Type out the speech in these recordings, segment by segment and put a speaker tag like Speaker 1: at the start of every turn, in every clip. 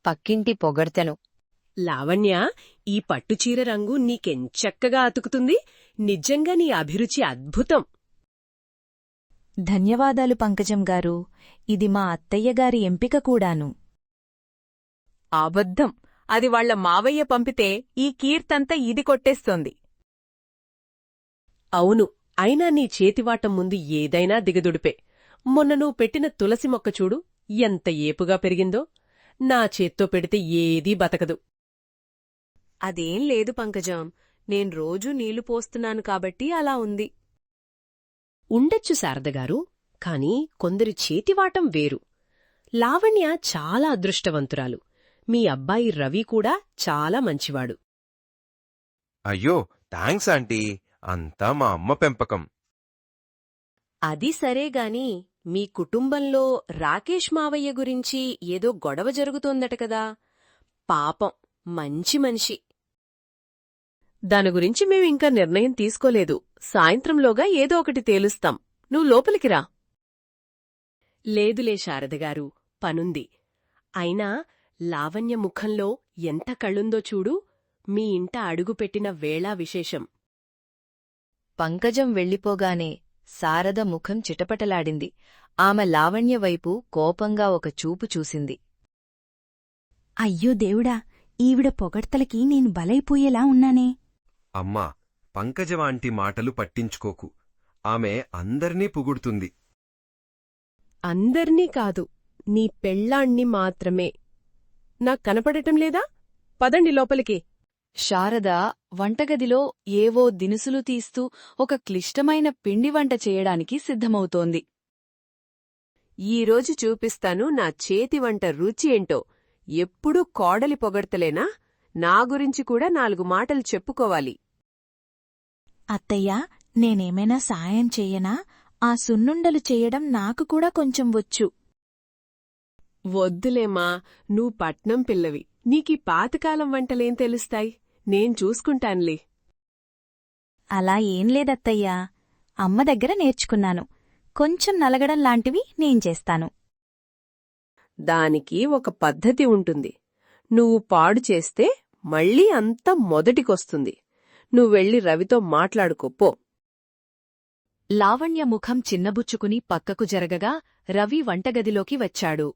Speaker 1: పక్కింటి పొగడ్తెను.
Speaker 2: లావణ్య, ఈ పట్టుచీర రంగు నీకెంచక్కగా అతుకుతుంది. నిజంగా నీ అభిరుచి అద్భుతం.
Speaker 3: ధన్యవాదాలు పంకజం గారు. ఇది మా అత్తయ్యగారి ఎంపిక కూడాను.
Speaker 4: అబద్ధం. అది వాళ్ల మావయ్య పంపితే ఈ కీర్తంతా ఇది కొట్టేస్తోంది.
Speaker 2: అవును, అయినా నీ చేతివాటం ముందు ఏదైనా దిగదుడిపే. మొన్న నువ్వు పెట్టిన తులసి మొక్క చూడు, ఎంత ఏపుగా పెరిగిందో. నా చేత్తో పెడితే ఏదీ బతకదు. అదేం లేదు పంకజం, నేను రోజూ నీళ్లు పోస్తున్నాను కాబట్టి అలా ఉంది. ఉండొచ్చు శారదగారు, కాని కొందరి చేతివాటం వేరు. లావణ్య చాలా అదృష్టవంతురాలు. మీ అబ్బాయి రవి కూడా చాలా మంచివాడు.
Speaker 5: అయ్యో, థాంక్స్ ఆంటీ. అంతా మా అమ్మ పెంపకం.
Speaker 2: అది సరేగాని మీ కుటుంబంలో రాకేష్ మావయ్య గురించి ఏదో గొడవ జరుగుతోందట కదా. పాపం, మంచి మనిషి. దాని గురించి మేమింకా నిర్ణయం తీసుకోలేదు. సాయంత్రంలోగా ఏదో ఒకటి తేలుస్తాం. నువ్వు లోపలికి రా. లేదులే శారదగారు, పనుంది. అయినా లావణ్య ముఖంలో ఎంత కళ్ళుందో చూడు. మీ ఇంట అడుగుపెట్టిన వేళా విశేషం.
Speaker 1: పంకజం వెళ్ళిపోగానే శారద ముఖం చిటపటలాడింది. ఆమె లావణ్య వైపు కోపంగా ఒక చూపు చూసింది.
Speaker 3: అయ్యో దేవుడా, ఈవిడ పొగడ్తలకి నేను బలైపోయేలా ఉన్నానే.
Speaker 5: అమ్మా, పంకజవాంటి మాటలు పట్టించుకోకు. ఆమె అందర్నీ పొగుడుతుంది.
Speaker 2: అందర్నీ కాదు, నీ పెళ్ళాణ్ణి మాత్రమే. నాకు కనపడటం లేదా? పదండి లోపలికి.
Speaker 1: శారద వంటగదిలో ఏవో దినుసులు తీస్తూ ఒక క్లిష్టమైన పిండి వంట చేయడానికి సిద్ధమవుతోంది.
Speaker 2: ఈరోజు చూపిస్తాను నా చేతివంట రుచి ఏంటో. ఎప్పుడూ కోడలి పొగడ్తలేనా? నా గురించి కూడా 4 మాటలు చెప్పుకోవాలి.
Speaker 3: అత్తయ్యా, నేనేమైనా సాయం చెయ్యనా? ఆ సున్నుండలు చెయ్యడం నాకు కూడా కొంచెం వచ్చు.
Speaker 2: వద్దులేమా, నువ్వు పట్నం పిల్లవి. నీకీ పాతకాలం వంటలేం తెలుస్తాయి? నేను చూసుకుంటాన్లే.
Speaker 3: అలా ఏం లేదత్తయ్యా, అమ్మ దగ్గర నేర్చుకున్నాను. కొంచెం నలగడం లాంటివి నేను చేస్తాను.
Speaker 2: దానికి ఒక పద్ధతి ఉంటుంది. నువ్వు పాడు చేస్తే మళ్ళీ అంతా మొదటికొస్తుంది. నువ్వెళ్ళి రవితో మాట్లాడుకోపో.
Speaker 1: లావణ్య ముఖం చిన్నబుచ్చుకుని పక్కకు జరగగా రవి వంటగదిలోకి వచ్చాడు.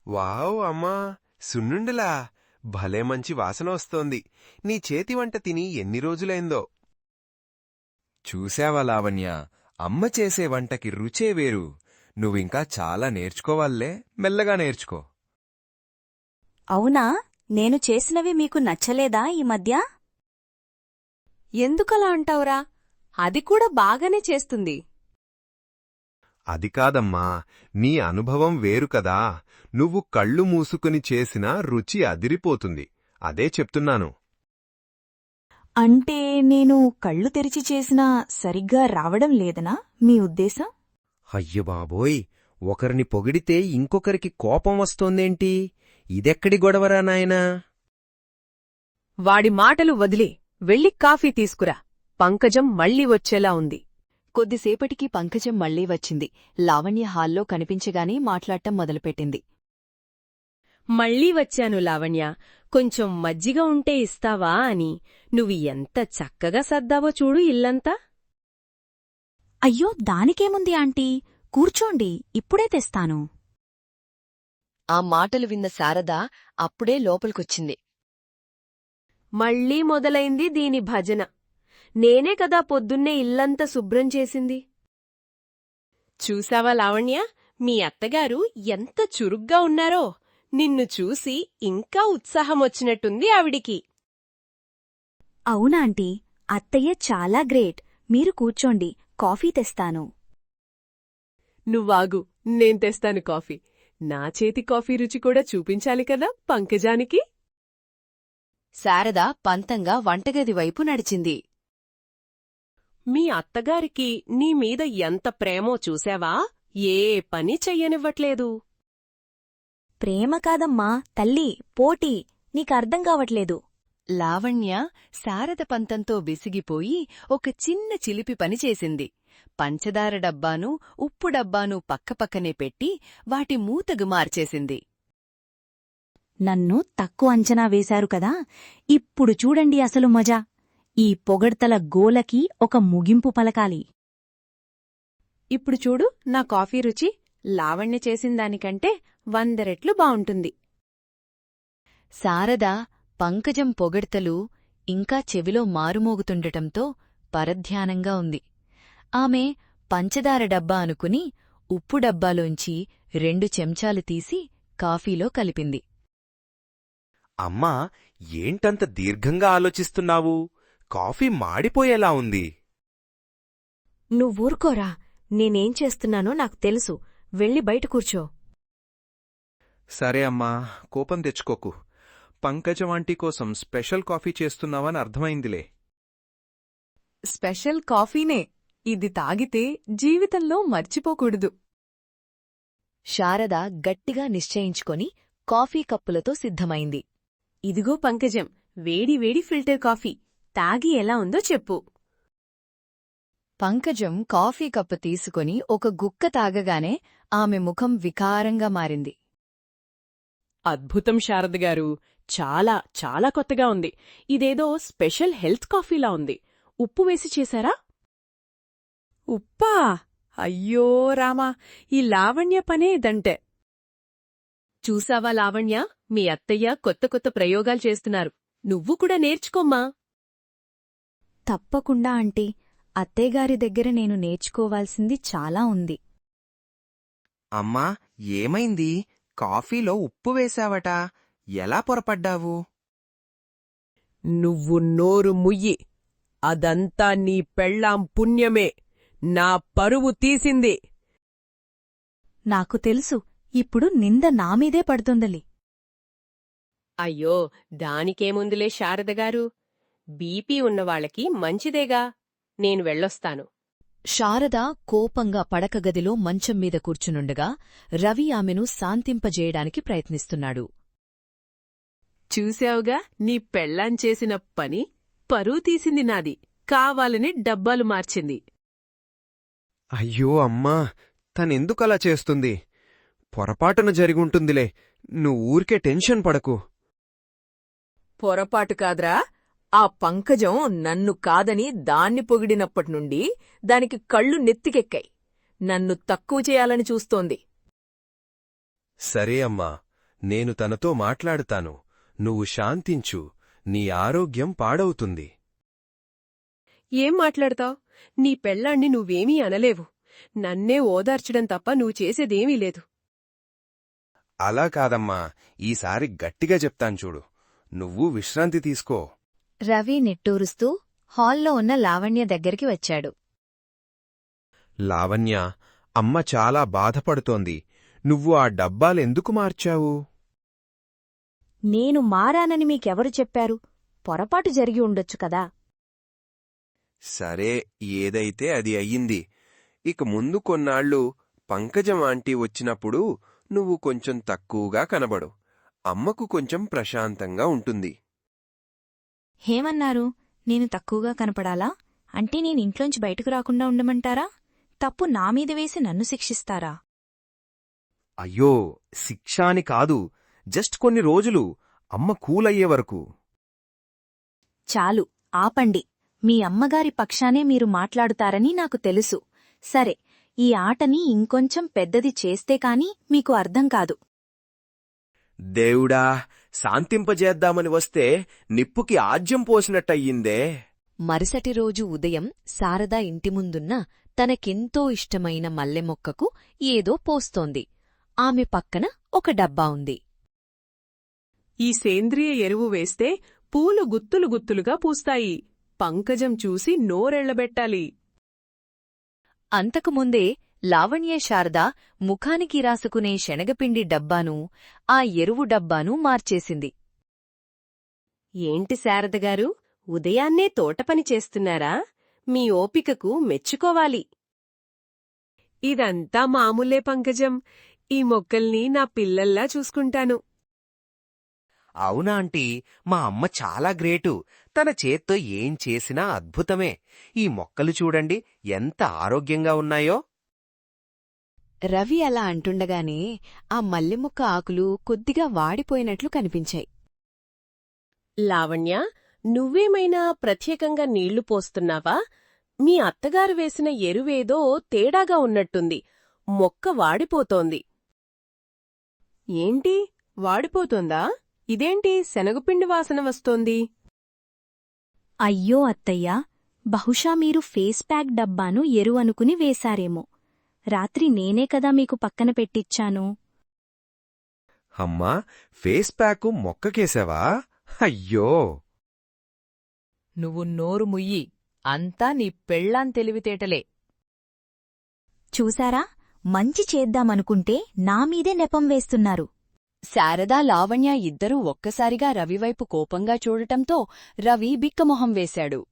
Speaker 5: వావ్ అమ్మా, సున్నుండలా! భలే మంచి వాసన వస్తోంది. నీ చేతివంట తిని ఎన్ని రోజులైందో. చూశావా లావణ్య, అమ్మ చేసే వంటకి రుచే వేరు. నువ్వింకా చాలా నేర్చుకోవాలే, మెల్లగా నేర్చుకో.
Speaker 3: అవునా? నేను చేసినవి మీకు నచ్చలేదా ఈ మధ్య?
Speaker 2: ఎందుకలా అంటావురా? అది కూడా బాగానే చేస్తుంది.
Speaker 5: అది కాదమ్మా, నీ అనుభవం వేరు కదా. నువ్వు కళ్ళు మూసుకుని చేసినా రుచి అదిరిపోతుంది. అదే చెప్తున్నాను.
Speaker 3: అంటే నేను కళ్ళు తెరిచి చేసినా సరిగ్గా రావడం లేదనా మీ ఉద్దేశం?
Speaker 6: అయ్యబాబోయ్, ఒకరిని పొగిడితే ఇంకొకరికి కోపం వస్తోందేంటి? ఇదెక్కడి గొడవరా నాయనా?
Speaker 2: వాడి మాటలు వదిలే, వెళ్ళి కాఫీ తీసుకురా. పంకజం మళ్ళీ వచ్చేలా ఉంది.
Speaker 1: కొద్దిసేపటికి పంకజం మళ్లీ వచ్చింది. లావణ్య హాల్లో కనిపించగానే మాట్లాడటం మొదలుపెట్టింది.
Speaker 2: మళ్ళీ వచ్చాను లావణ్య, కొంచెం మజ్జిగ ఉంటే ఇస్తావా అని. నువ్వు ఎంత చక్కగా సర్దావో చూడు ఇల్లంతా.
Speaker 3: అయ్యో, దానికేముంది ఆంటీ, కూర్చోండి, ఇప్పుడే తెస్తాను.
Speaker 1: ఆ మాటలు విన్న శారద అప్పుడే లోపలికొచ్చింది.
Speaker 2: మళ్ళీ మొదలైంది దీని భజన. నేనే కదా పొద్దున్నే ఇల్లంతా శుభ్రం చేసింది. చూసావా లావణ్య, మీ అత్తగారు ఎంత చురుగ్గా ఉన్నారో. నిన్ను చూసి ఇంకా ఉత్సాహమొచ్చినట్టుంది ఆవిడికి.
Speaker 3: అవునాంటీ, అత్తయ్య చాలా గ్రేట్. మీరు కూర్చోండి, కాఫీ తెస్తాను.
Speaker 2: నువ్వాగు, నేను తెస్తాను కాఫీ. నా చేతి కాఫీ రుచి కూడా చూపించాలి కదా పంకజానికి.
Speaker 1: శారద పంతంగా వంటగది వైపు నడిచింది.
Speaker 2: మీ అత్తగారికి నీమీద ఎంత ప్రేమో చూశావా? ఏ పని చెయ్యనివ్వట్లేదు.
Speaker 3: ప్రేమ కాదమ్మా తల్లి, పోటీ. నీకర్థం కావట్లేదు.
Speaker 1: లావణ్య శారద పంతంతో విసిగిపోయి ఒక చిన్న చిలిపి పనిచేసింది. పంచదార డబ్బాను, ఉప్పు డబ్బాను పక్కపక్కనే పెట్టి వాటి మూతగు మార్చేసింది.
Speaker 3: నన్ను తక్కువ అంచనా వేశారు కదా, ఇప్పుడు చూడండి అసలు మజా. ఈ పొగడ్తల గోలకి ఒక ముగింపు పలకాలి.
Speaker 4: ఇప్పుడు చూడు, నా కాఫీ రుచి లావణ్య చేసిందానికంటే 100 రెట్లు బావుంటుంది.
Speaker 1: శారద పంకజం పొగడ్తలు ఇంకా చెవిలో మారుమోగుతుండటంతో పరధ్యానంగా ఉంది. ఆమె పంచదార డబ్బా అనుకుని ఉప్పు డబ్బాలోంచి 2 చెంచాలు తీసి కాఫీలో కలిపింది.
Speaker 7: అమ్మా, ఏంటంత దీర్ఘంగా ఆలోచిస్తున్నావు? కాఫీ మాడిపోయేలా ఉంది.
Speaker 8: నువ్వూరుకోరా, నేనేం చేస్తున్నానో నాకు తెలుసు. వెళ్ళి బయట కూర్చో.
Speaker 9: సరే అమ్మా, కోపం తెచ్చుకోకు. పంకజం ఆంటీ కోసం స్పెషల్ కాఫీ చేస్తున్నావని అర్థమైందిలే.
Speaker 4: స్పెషల్ కాఫీనే. ఇది తాగితే జీవితంలో మర్చిపోకూడదు.
Speaker 1: శారద గట్టిగా నిశ్చయించుకొని కాఫీ కప్పులతో సిద్ధమైంది.
Speaker 2: ఇదిగో పంకజం, వేడి వేడి ఫిల్టర్ కాఫీ. తాగి ఎలా ఉందో చెప్పు.
Speaker 1: పంకజం కాఫీ కప్పు తీసుకొని ఒక గుక్క తాగగానే ఆమె ముఖం వికారంగా మారింది.
Speaker 2: అద్భుతం శారదగారు, చాలా చాలా కొత్తగా ఉంది. ఇదేదో స్పెషల్ హెల్త్ కాఫీలా ఉంది. ఉప్పు వేసి చేశారా?
Speaker 4: ఉప్పా? అయ్యో రామా, ఈ లావణ్య పనే ఇదంటే.
Speaker 2: చూసావా లావణ్య, మీ అత్తయ్య కొత్త కొత్త ప్రయోగాలు చేస్తున్నారు. నువ్వు కూడా నేర్చుకోమ్మా.
Speaker 3: తప్పకుండా ఆంటీ, అత్తయ్యగారి దగ్గర నేను నేర్చుకోవాల్సింది చాలా ఉంది.
Speaker 7: అమ్మా, ఏమైంది? కాఫీలో ఉప్పు వేశావట. ఎలా పొరపడ్డావు?
Speaker 2: నువ్వు నోరు ముయ్యి. అదంతా నీ పెళ్ళాం పుణ్యమే. నా పరువు తీసింది.
Speaker 3: నాకు తెలుసు, ఇప్పుడు నింద నామీదే పడుతుందలి.
Speaker 2: అయ్యో, దానికేముందులే శారదగారు. బీపీ ఉన్నవాళ్లకి మంచిదేగా. నేను వెళ్ళొస్తాను.
Speaker 1: శారద కోపంగా పడకగదిలో మంచం మీద కూర్చునుండగా రవి ఆమెను శాంతింపజేయడానికి ప్రయత్నిస్తున్నాడు.
Speaker 2: చూశావుగా, నీ పెళ్ళాం చేసిన పని. పరువు తీసింది నాది. కావాలని డబ్బాలు మార్చింది.
Speaker 5: అయ్యో అమ్మా, తనెందుకలా చేస్తుంది? పొరపాటున జరిగుంటుందిలే. నువ్వు ఊరికే టెన్షన్ పడకు.
Speaker 4: పొరపాటు కాదురా. ఆ పంకజం నన్ను కాదని దాన్ని పొగిడినప్పటినుండి దానికి కళ్ళు నెత్తికెక్కాయి. నన్ను తక్కువ చేయాలని చూస్తోంది.
Speaker 5: సరే అమ్మా, నేను తనతో మాట్లాడుతాను. నువ్వు శాంతించు. నీ ఆరోగ్యం పాడవుతుంది.
Speaker 2: ఏం మాట్లాడతావ్? నీ పెళ్ళాన్ని నువ్వేమీ అనలేవు. నన్నే ఓదార్చడం తప్ప నువ్వు చేసేదేమీ లేదు.
Speaker 7: అలా కాదమ్మా, ఈసారి గట్టిగా చెప్తాను చూడు. నువ్వు విశ్రాంతి తీసుకో.
Speaker 1: రవి నిట్టూరుస్తూ హాల్లో ఉన్న లావణ్య దగ్గరికి వచ్చాడు.
Speaker 5: లావణ్య, అమ్మ చాలా బాధపడుతోంది. నువ్వు ఆ డబ్బాలెందుకు మార్చావు?
Speaker 8: నేను మారానని మీకెవరు చెప్పారు? పొరపాటు జరిగి ఉండొచ్చు కదా.
Speaker 7: సరే, ఏదైతే అది అయ్యింది. ఇక ముందు కొన్నాళ్ళు పంకజం ఆంటీ వచ్చినప్పుడు నువ్వు కొంచెం తక్కువగా కనబడు. అమ్మకు కొంచెం ప్రశాంతంగా ఉంటుంది.
Speaker 3: ఏమన్నారు? నేను తక్కువగా కనపడాలా? అంటే నేను ఇంట్లోంచి బయటకు రాకుండా ఉండమంటారా? తప్పు నామీద వేసి నన్ను శిక్షిస్తారా?
Speaker 7: అయ్యో, శిక్ష అని కాదు. జస్ట్ కొన్ని రోజులు అమ్మ కూలయ్యే వరకు.
Speaker 3: చాలు, ఆపండి. మీ అమ్మగారి పక్షానే మీరు మాట్లాడుతారని నాకు తెలుసు. సరే, ఈ ఆటని ఇంకొంచెం పెద్దది చేస్తే కాని మీకు అర్థం కాదు.
Speaker 7: దేవుడా, శాంతింపజేద్దామని వస్తే నిప్పుకి ఆజ్యం పోసినట్టయిందే.
Speaker 1: మరుసటి రోజు ఉదయం శారద ఇంటి ముందున్న తనకెంతో ఇష్టమైన మల్లెమొక్కకు ఏదో పోస్తోంది. ఆమె పక్కన ఒక డబ్బా ఉంది.
Speaker 2: ఈ సేంద్రియ ఎరువు వేస్తే పూలు గుత్తులు గుత్తులుగా పూస్తాయి. పంకజం చూసి నోరెళ్లబెట్టాలి.
Speaker 1: అంతకుముందే లావణ్య శారద ముఖానికి రాసుకునే శనగపిండి డబ్బాను, ఆ ఎరువు డబ్బాను మార్చేసింది.
Speaker 2: ఏంటి శారదగారు, ఉదయాన్నే తోటపని చేస్తున్నారా? మీ ఓపికకు మెచ్చుకోవాలి. ఇదంతా మామూలే పంకజం. ఈ మొక్కల్ని నా పిల్లల్లా చూసుకుంటాను.
Speaker 7: అవునా ఆంటీ, మా అమ్మ చాలా గ్రేటు. తన చేత్తో ఏం చేసినా అద్భుతమే. ఈ మొక్కలు చూడండి ఎంత ఆరోగ్యంగా ఉన్నాయో.
Speaker 1: రవి అలా అంటుండగానే ఆ మల్లెముక్క ఆకులు కొద్దిగా వాడిపోయినట్లు కనిపించాయి.
Speaker 2: లావణ్య, నువ్వేమైనా ప్రత్యేకంగా నీళ్లు పోస్తున్నావా? మీ అత్తగారు వేసిన ఎరువేదో తేడాగా ఉన్నట్టుంది. మొక్క వాడిపోతోంది. ఏంటి, వాడిపోతోందా? ఇదేంటి శనగపిండి వాసన వస్తోంది?
Speaker 3: అయ్యో అత్తయ్యా, బహుశా మీరు ఫేస్ ప్యాక్ డబ్బాను ఎరువనుకుని వేశారేమో. రాత్రి నేనే కదా మీకు పక్కన పెట్టిచ్చాను.
Speaker 6: అమ్మా, ఫేస్ ప్యాకు మొక్కకేశావా? అయ్యో!
Speaker 4: నువ్వు నోరు ముయ్యి, అంతా నీ పెళ్ళాం తెలివితేటలే.
Speaker 3: చూసారా, మంచి చేద్దామనుకుంటే నామీదే నెపం వేస్తున్నారు.
Speaker 1: శారదా, లావణ్య ఇద్దరూ ఒక్కసారిగా రవివైపు కోపంగా చూడటంతో రవి బిక్కమొహం వేశాడు.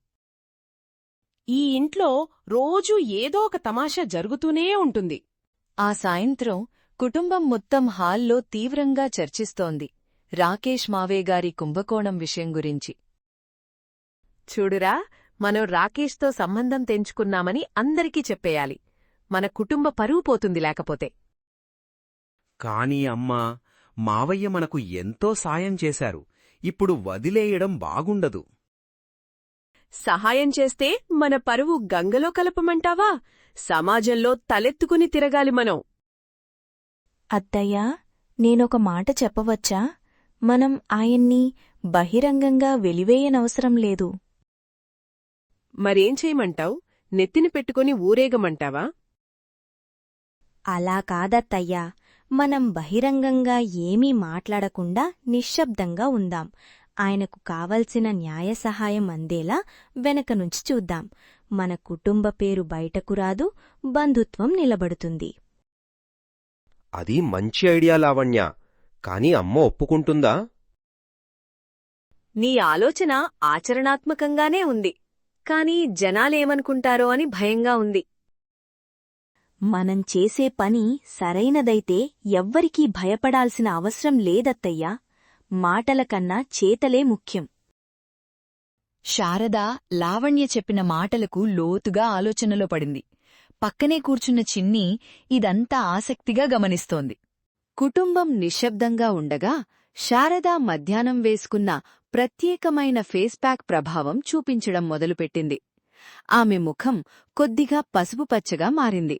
Speaker 2: ఈ ఇంట్లో రోజూ ఏదో ఒక తమాషా జరుగుతూనే ఉంటుంది.
Speaker 1: ఆ సాయంత్రం కుటుంబం మొత్తం హాల్లో తీవ్రంగా చర్చిస్తోంది రాకేష్ మావేగారి కుంభకోణం విషయం గురించి.
Speaker 4: చూడురా, మనం రాకేష్తో సంబంధం తెంచుకున్నామని అందరికీ చెప్పేయాలి. మన కుటుంబ పరువు పోతుంది లేకపోతే.
Speaker 9: కాని అమ్మా, మావయ్య మనకు ఎంతో సాయం చేశారు. ఇప్పుడు వదిలేయడం బాగుండదు.
Speaker 2: సహాయం చేస్తే మన పరువు గంగలో కలపమంటావా? సమాజంలో తలెత్తుకుని తిరగాలి మనం.
Speaker 3: అత్తయ్యా, నేనొక మాట చెప్పవచ్చా? మనం ఆయన్ని బహిరంగంగా వెలివేయనవసరం లేదు.
Speaker 2: మరేం చేయమంటావ్? నెత్తిని పెట్టుకుని ఊరేగమంటావా?
Speaker 3: అలా కాదత్తయ్యా, మనం బహిరంగంగా ఏమీ మాట్లాడకుండా నిశ్శబ్దంగా ఉందాం. ఆయనకు కావలసిన న్యాయ సహాయం అందేలా వెనకనుంచి చూద్దాం. మన కుటుంబ పేరు బయటకు రాదు, బంధుత్వం నిలబడుతుంది.
Speaker 6: అది మంచి ఐడియా లావణ్య. కాని అమ్మ ఒప్పుకుంటుందా?
Speaker 8: నీ ఆలోచన ఆచరణాత్మకంగానే ఉంది, కాని జనాలేమనుకుంటారో అని భయంగా ఉంది.
Speaker 3: మనం చేసే పని సరైనదైతే ఎవ్వరికీ భయపడాల్సిన అవసరం లేదత్తయ్యా. మాటలకన్నా చేతలే ముఖ్యం.
Speaker 1: శారద లావణ్య చెప్పిన మాటలకు లోతుగా ఆలోచనలో పడింది. పక్కనే కూర్చున్న చిన్ని ఇదంతా ఆసక్తిగా గమనిస్తోంది. కుటుంబం నిశ్శబ్దంగా ఉండగా శారద మధ్యాహ్నం వేసుకున్న ప్రత్యేకమైన ఫేస్ ప్యాక్ ప్రభావం చూపించడం మొదలుపెట్టింది. ఆమె ముఖం కొద్దిగా పసుపు పచ్చగా మారింది.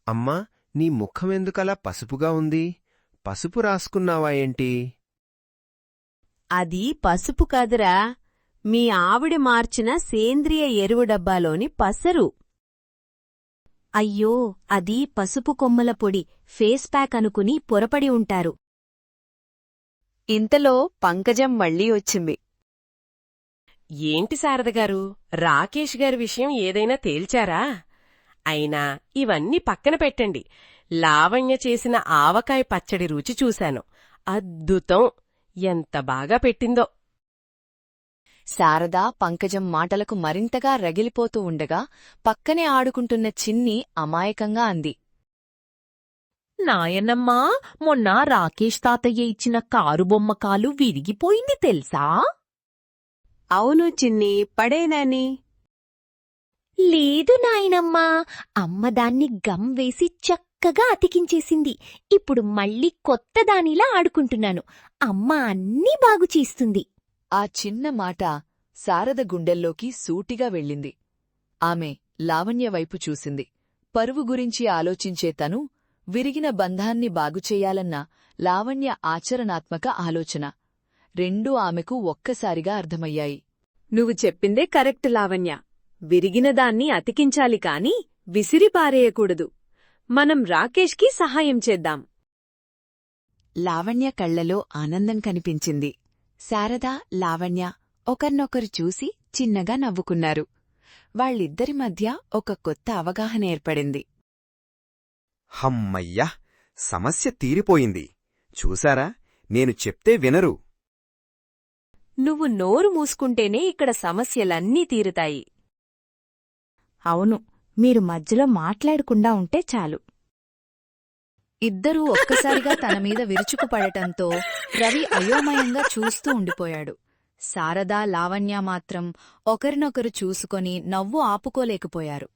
Speaker 6: అమ్మా, నీ ముఖమెందుకలా పసుపుగా ఉంది? పసుపు రాసుకున్నావా ఏంటి?
Speaker 8: అది పసుపు కాదురా, మీ ఆవిడ మార్చిన సేంద్రియ ఎరువు డబ్బాలోని పసరు.
Speaker 3: అయ్యో, అది పసుపు కొమ్మల పొడి, ఫేస్ ప్యాక్ అనుకుని పొరపడి ఉంటారు.
Speaker 1: ఇంతలో పంకజం మళ్లీ వచ్చింది.
Speaker 2: ఏంటి శారదగారు, రాకేష్ గారి విషయం ఏదైనా తేల్చారా? అయినా ఇవన్నీ పక్కన పెట్టండి. లావణ్య చేసిన ఆవకాయ పచ్చడి రుచి చూశాను. అద్భుతం! ఎంత బాగా పెట్టిందో.
Speaker 1: శారద పంకజం మాటలకు మరింతగా రగిలిపోతూ ఉండగా పక్కనే ఆడుకుంటున్న చిన్ని అమాయకంగా అంది.
Speaker 10: నాయనమ్మా, మొన్న రాకేష్ తాతయ్య ఇచ్చిన కారు బొమ్మ కాలు విరిగిపోయింది తెలుసా?
Speaker 8: అవును చిన్ని, పడేనాని.
Speaker 10: లేదు నాయనమ్మా, అమ్మ దాన్ని గమ్ వేసి చక్కగా అతికించేసింది. ఇప్పుడు మళ్ళీ కొత్త దానిలా ఆడుకుంటున్నాను. అమ్మ అన్నీ బాగు చేస్తుంది.
Speaker 1: ఆ చిన్న మాట శారద గుండెల్లోకి సూటిగా వెళ్ళింది. ఆమె లావణ్య వైపు చూసింది. పరువు గురించి ఆలోచించే తను విరిగిన బంధాన్ని బాగుచేయాలన్న లావణ్య ఆచరణాత్మక ఆలోచన రెండూ ఆమెకు ఒక్కసారిగా అర్థమయ్యాయి.
Speaker 8: నువ్వు చెప్పిందే కరెక్ట్ లావణ్య. విరిగినదాన్ని అతికించాలి కాని విసిరిపారేయకూడదు. మనం రాకేష్కి సహాయం చేద్దాం.
Speaker 1: లావణ్య కళ్లలో ఆనందం కనిపించింది. శారద, లావణ్య ఒకర్నొకరు చూసి చిన్నగా నవ్వుకున్నారు. వాళ్ళిద్దరి మధ్య ఒక కొత్త అవగాహన ఏర్పడింది.
Speaker 6: హమ్మయ్యా, సమస్య తీరిపోయింది. చూసారా, నేను చెప్తే వినరు.
Speaker 8: నువ్వు నోరు మూసుకుంటేనే ఇక్కడ సమస్యలన్నీ తీరుతాయి.
Speaker 3: అవును, మీరు మధ్యలో మాట్లాడకుండా ఉంటే చాలు.
Speaker 1: ఇద్దరూ ఒక్కసారిగా తనమీద విరుచుకుపడటంతో రవి అయోమయంగా చూస్తూ ఉండిపోయాడు. శారదా, లావణ్య మాత్రం ఒకరినొకరు చూసుకొని నవ్వు ఆపుకోలేకపోయారు.